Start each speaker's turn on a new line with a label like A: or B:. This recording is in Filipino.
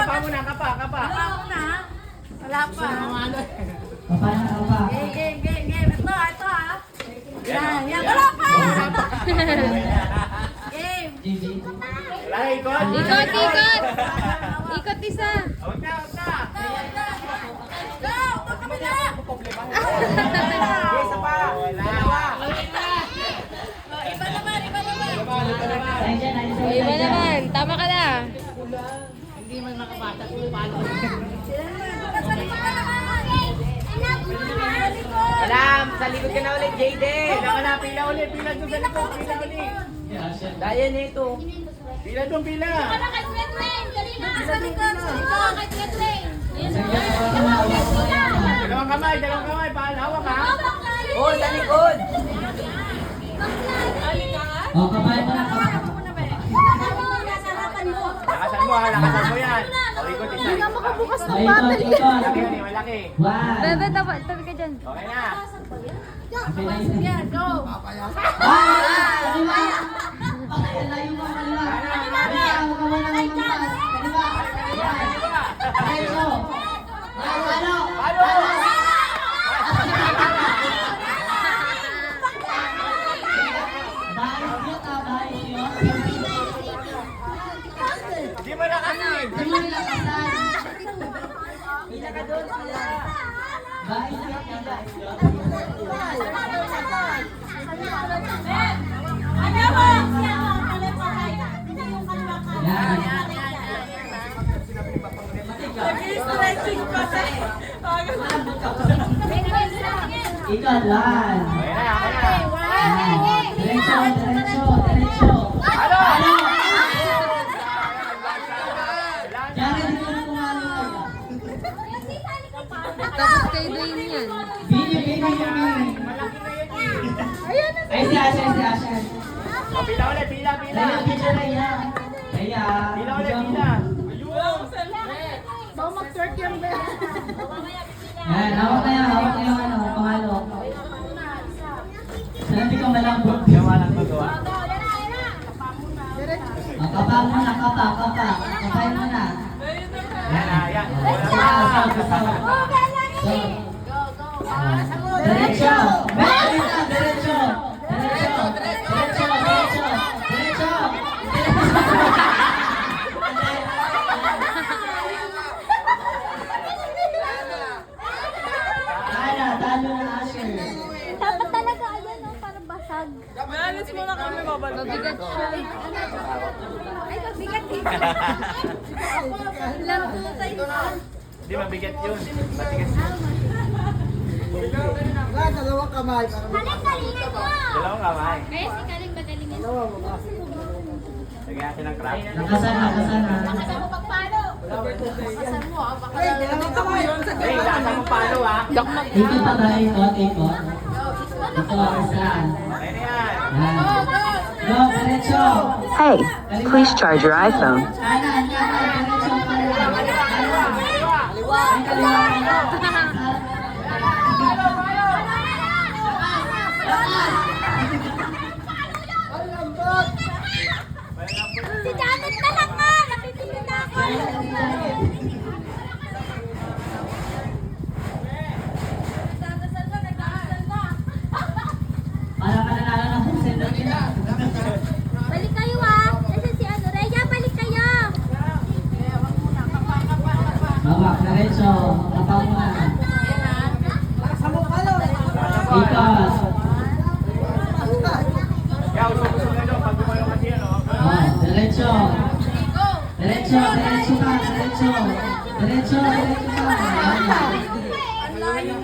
A: Kapa muna, kapa.
B: Wala pa.
C: Kapa na, kapa.
B: Game. Ito ah. Yan. Wala pa. Game.
A: Wala, ikot.
D: Ikot isa.
A: Huwag na.
B: Go! Ito kami na!
A: Isa pa. Dalawa.
B: Iba naman.
D: Iba naman. Tama ka na.
A: Alam, sa likod ka na ulit, Jayden. Pila ulit. Pila doon sa likod. Pila ulit. Daya nito. Pila doon, pila.
B: Sa likod.
A: Dalawang kamay. Hawak ha. Oh, sa likod.
C: Oh, kapay mo na, kapay.
A: Lakasan mo yan. O, ikot isa.
D: Hindi nga makabukas ng
C: Ikot,
D: bottle.
A: Malaki yun, malaki.
C: One.
D: Bebe, tabi ka dyan.
A: Okay na.
B: Yan, go!
C: Kaliwa! Layo mo, kaliwa. Kaliwa, huwag ka muna ng mampas. Kaliwa. Diretso. Palo. Bahis yun, bahis yun.
A: Di mo nakasin.
C: Di mo nilakasan. Bahis yun, bahis yun. Yan. Ikaw lang.
A: Okay na.
C: Diretso.
A: Halo!
C: Diyan rin ko na kumalo kayo.
D: Tapos kay Dwayne yan.
C: Bini.
A: Malaki na yun eh.
C: Ay, si Ashen.
A: O, pila ulit. Pila.
C: Kaya, picture na yan. Kaya,
A: Pila ulit, pila.
C: yan, hawak na yung ano, pangalo. Sabi ko malambot.
A: Yung walang magawa.
C: Kapa muna, kapa. Kapay muna.
A: Yan na, yan.
C: Diretso. Talo na Asher.
B: Dapat talaga, ayan o, parang basag.
D: Mabigat siya.
B: Ay, mabigat eh. Laro tayo.
A: Hindi, mabigat yun. Matigas yun.
B: Kaling galingan mo!
A: Dalawang kamay.
B: Guys, ikaling magalingan.
A: Lagyan natin ng crack.
C: Nakasana.
B: Bakasan mo pagpalo. Bakasan mo ah, baka
A: Hey, lakasan mo palo ha.
C: Ikot pa tayo, ikot. Ito, isa.
A: Okay na yan.
C: Yan. Go, diretso.
E: Hey, please charge your iPhone.
C: Kanan, diretso,
B: Si Janet na lang nga! Napitingin na ako! Nagdadasal na.
C: Para ka nanalo ng pusin na kita.
B: Balik kayo ah! Kasi si ano, Rhea, balik kayo!
C: Babak, diretso. Kapag muna. Ikot.
A: Kaya usok-usok na doon. Pag gumayo kasi yan, oh.
C: Oh, diretso. Diretso ka. Diretso ka. Ayan.
B: Ang layo.